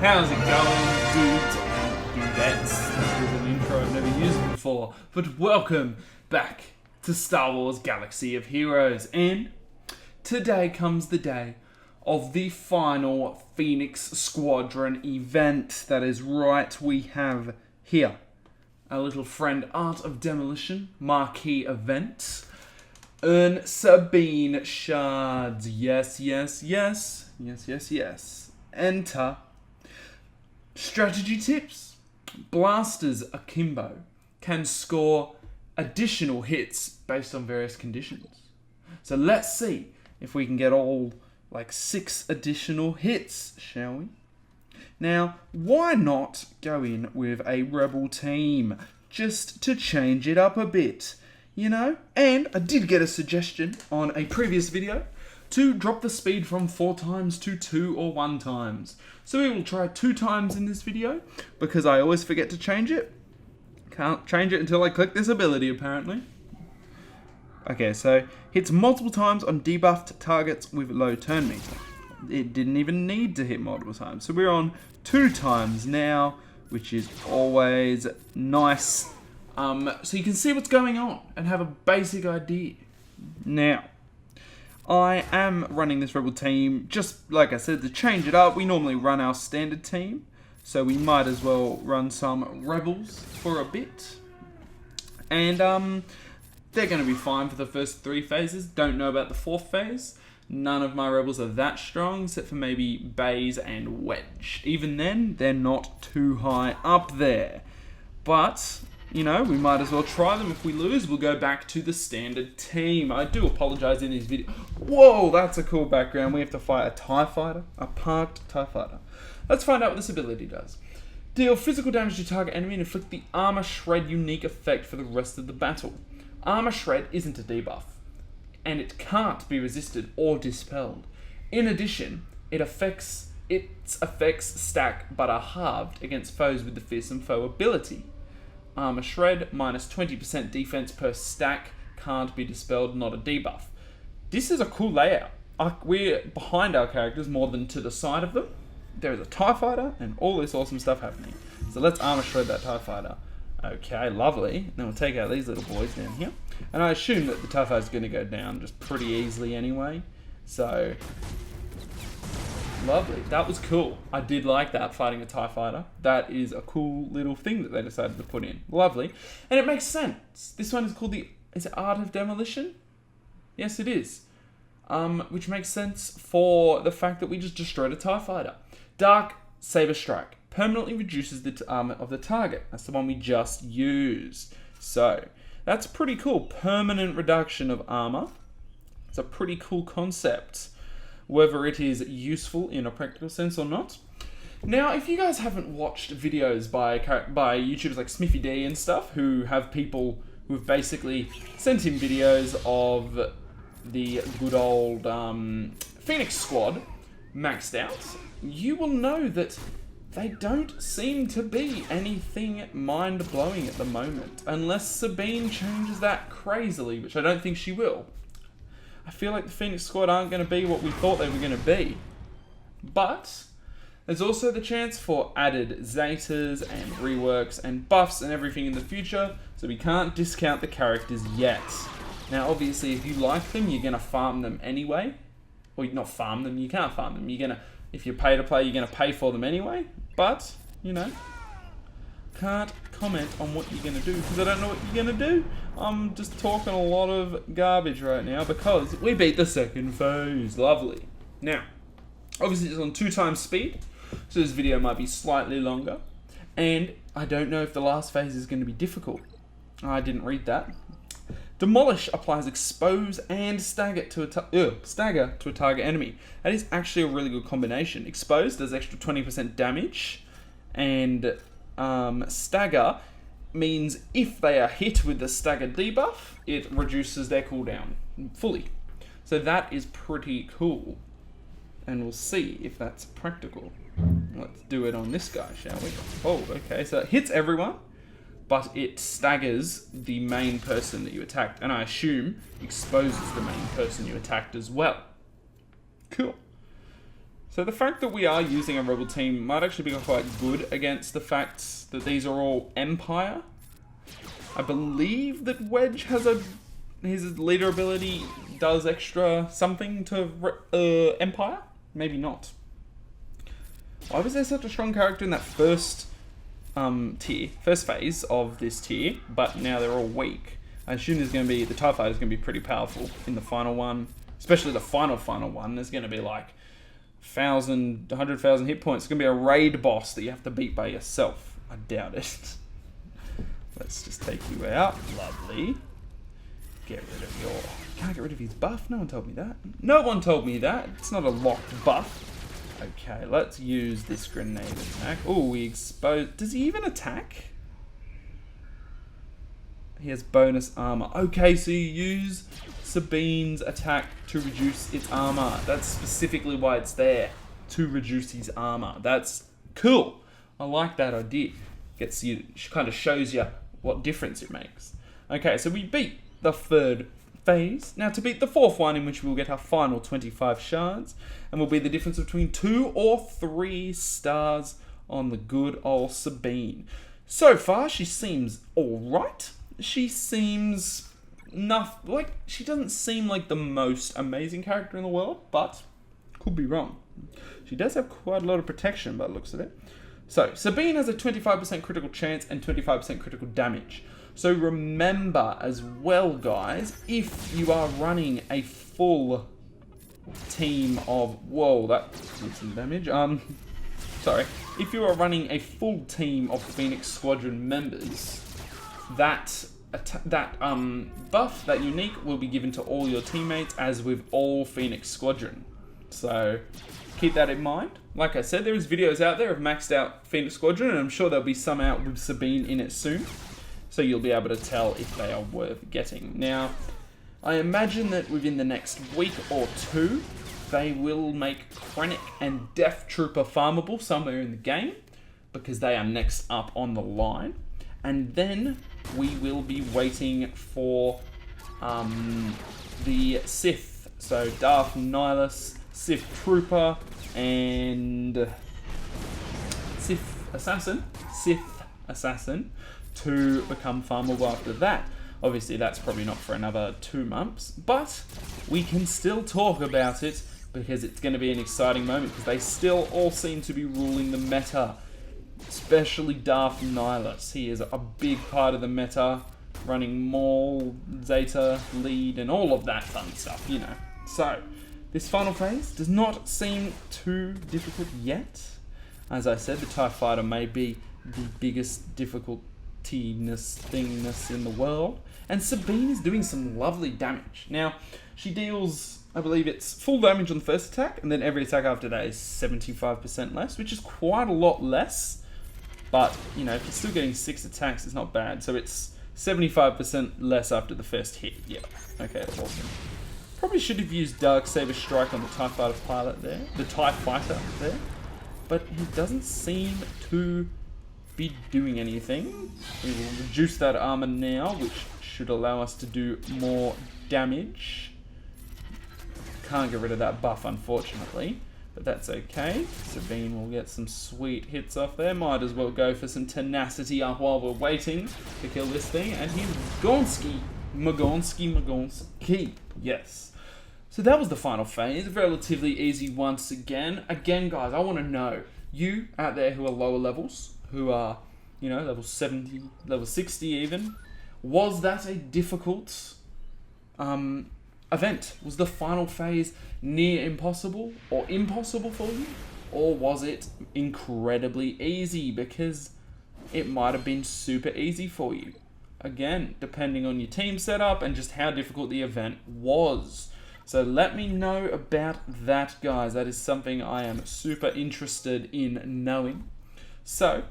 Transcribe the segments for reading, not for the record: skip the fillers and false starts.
How's it going, dudes and dudettes? This is an intro I've never used before, but welcome back to Star Wars Galaxy of Heroes, and today comes the day of the final Phoenix Squadron event. That is right, we have here our little friend Art of Demolition Marquee event. Earn Sabine shards. Yes. Enter. Strategy tips. Blasters akimbo can score additional hits based on various conditions. So let's see if we can get all 6 additional hits, shall we? Now, why not go in with a rebel team just to change it up a bit, you know? And I did get a suggestion on a previous video to drop the speed from 4 times to 2 or 1 times. So we will try 2 times in this video, because I always forget to change it. Can't change it until I click this ability, apparently. Okay, so hits multiple times on debuffed targets with low turn meter. It didn't even need to hit multiple times. So we're on 2 times now, which is always nice. So you can see what's going on and have a basic idea. Now, I am running this rebel team, just like I said, to change it up. We normally run our standard team, so we might as well run some rebels for a bit. And they're going to be fine for the first 3 phases. Don't know about the 4th phase. None of my rebels are that strong, except for maybe Baze and Wedge. Even then, they're not too high up there. But, you know, we might as well try them. If we lose, we'll go back to the standard team. I do apologize in this video. Whoa, that's a cool background. We have to fight a TIE fighter, a parked TIE fighter. Let's find out what this ability does. Deal physical damage to target enemy and inflict the Armor Shred unique effect for the rest of the battle. Armor Shred isn't a debuff, and it can't be resisted or dispelled. In addition, its effects stack but are halved against foes with the Fearsome Foe ability. Armor Shred, minus 20% defense per stack, can't be dispelled, not a debuff. This is a cool layout. We're behind our characters more than to the side of them. There is a TIE fighter and all this awesome stuff happening. So let's Armor Shred that TIE fighter. Okay, lovely. Then we'll take out these little boys down here. And I assume that the TIE fighter is going to go down just pretty easily anyway. So, lovely. That was cool. I did like that, fighting a TIE fighter. That is a cool little thing that they decided to put in. Lovely. And it makes sense. This one is called is it Art of Demolition? Yes, it is. Which makes sense for the fact that we just destroyed a TIE fighter. Dark Saber Strike permanently reduces the armor of the target. That's the one we just used. So, that's pretty cool. Permanent reduction of armor. It's a pretty cool concept, whether it is useful in a practical sense or not. Now, if you guys haven't watched videos by YouTubers like Smithy D and stuff, who have people who've basically sent in videos of the good old Phoenix Squad maxed out, you will know that they don't seem to be anything mind-blowing at the moment, unless Sabine changes that crazily, which I don't think she will. I feel like the Phoenix Squad aren't going to be what we thought they were going to be. But there's also the chance for added Zetas and reworks and buffs and everything in the future, so we can't discount the characters yet. Now, obviously, if you like them, you're going to farm them anyway. Or not farm them, you can't farm them. If you pay to play, you're going to pay for them anyway. But, you know, can't comment on what you're going to do because I don't know what you're going to do. I'm just talking a lot of garbage right now because we beat the 2nd phase. Lovely. Now, obviously it's on 2 times speed, so this video might be slightly longer. And I don't know if the last phase is going to be difficult. I didn't read that. Demolish applies expose and stagger to a target enemy. That is actually a really good combination. Expose does extra 20% damage, and stagger means if they are hit with the stagger debuff, it reduces their cooldown fully. So that is pretty cool, and we'll see if that's practical. Let's do it on this guy, shall we? Oh, okay, so it hits everyone, but it staggers the main person that you attacked, and I assume exposes the main person you attacked as well. Cool. So the fact that we are using a rebel team might actually be quite good against the fact that these are all Empire. I believe that Wedge has his leader ability does extra something to Empire? Maybe not. Why was there such a strong character in that first first phase of this tier, but now they're all weak? I assume there's going to be, the TIE Fighter is going to be pretty powerful in the final one, especially the final one. There's going to be like 100,000 hit points. It's going to be a raid boss that you have to beat by yourself. I doubt it. Let's just take you out. Lovely. Get rid of your... Can't get rid of his buff? No one told me that. No one told me that. It's not a locked buff. Okay, let's use this grenade attack. Oh, we expose... Does he even attack? He has bonus armor. Okay, so you use Sabine's attack to reduce its armor. That's specifically why it's there. To reduce his armor. That's cool. I like that idea. Gets you... Kind of shows you what difference it makes. Okay, so we beat the third phase. Now to beat the fourth one, in which we'll get our final 25 shards, and will be the difference between 2 or 3 stars on the good old Sabine. So far, she seems alright. She seems she doesn't seem like the most amazing character in the world, but could be wrong. She does have quite a lot of protection by the looks of it. So, Sabine has a 25% critical chance and 25% critical damage. So remember as well, guys, if you are running a full team of... Whoa, that did some damage. Sorry. If you are running a full team of Phoenix Squadron members, that buff, that unique, will be given to all your teammates, as with all Phoenix Squadron. So keep that in mind. Like I said, there is videos out there of maxed out Phoenix Squadron, and I'm sure there'll be some out with Sabine in it soon. So you'll be able to tell if they are worth getting. Now, I imagine that within the next week or 2, they will make Krennic and Death Trooper farmable somewhere in the game, because they are next up on the line. And then we will be waiting for the Sith. So Darth Nihilus, Sith Trooper, and Sith Assassin to become farmable after that. Obviously, that's probably not for another 2 months, but we can still talk about it because it's going to be an exciting moment, because they still all seem to be ruling the meta, especially Darth Nihilus. He is a big part of the meta, running Maul, Zeta, Lead, and all of that fun stuff, you know. So, this final phase does not seem too difficult yet. As I said, the TIE Fighter may be the biggest difficultyness thingness in the world, and Sabine is doing some lovely damage. Now, she deals, I believe it's full damage on the first attack, and then every attack after that is 75% less, which is quite a lot less, but, you know, if you're still getting 6 attacks, it's not bad. So it's 75% less after the first hit. Yeah, okay, that's awesome. Probably should have used Darksaber Strike on the TIE Fighter pilot there, the TIE Fighter there, but he doesn't seem to be doing anything. We will reduce that armor now, which should allow us to do more damage. Can't get rid of that buff, unfortunately, but that's okay. Sabine will get some sweet hits off there. Might as well go for some tenacity up while we're waiting to kill this thing. And he's Magonski. Yes. So that was the final phase. Relatively easy once again. Again, guys, I want to know, you out there who are lower levels, who are, you know, level 70, level 60 even, was that a difficult event? Was the final phase near impossible or impossible for you? Or was it incredibly easy? Because it might have been super easy for you. Again, depending on your team setup and just how difficult the event was. So let me know about that, guys. That is something I am super interested in knowing. So,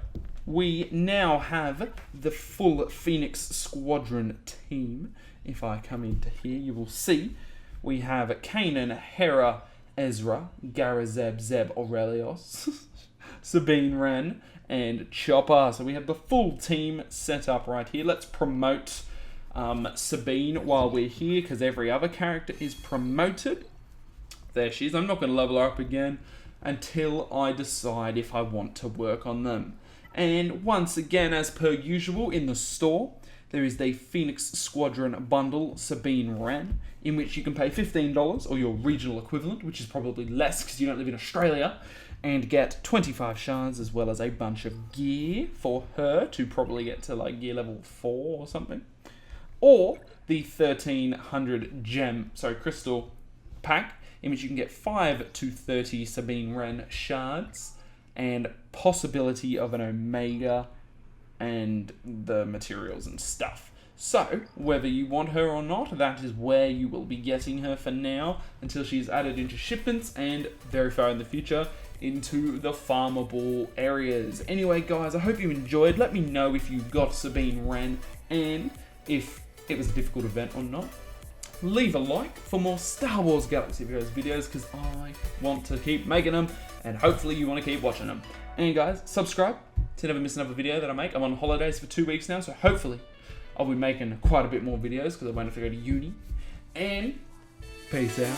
we now have the full Phoenix Squadron team. If I come into here, you will see we have Kanan, Hera, Ezra, Garazeb, Zeb, Aurelios, Sabine Wren, and Chopper. So we have the full team set up right here. Let's promote Sabine while we're here, because every other character is promoted. There she is. I'm not going to level her up again. until I decide if I want to work on them. And once again, as per usual in the store, there is the Phoenix Squadron Bundle Sabine Wren, in which you can pay $15 or your regional equivalent, which is probably less because you don't live in Australia, and get 25 shards as well as a bunch of gear for her to probably get to like gear level 4 or something. Or the 1300 crystal pack, in which you can get 5 to 30 Sabine Wren shards and possibility of an Omega and the materials and stuff. So, whether you want her or not, that is where you will be getting her for now, until she is added into shipments and very far in the future into the farmable areas. Anyway, guys, I hope you enjoyed. Let me know if you got Sabine Wren and if it was a difficult event or not. Leave a like for more Star Wars Galaxy videos because I want to keep making them and hopefully you want to keep watching them. And guys, subscribe to never miss another video that I make. I'm on holidays for 2 weeks now, so hopefully I'll be making quite a bit more videos because I won't have to go to uni. And peace out.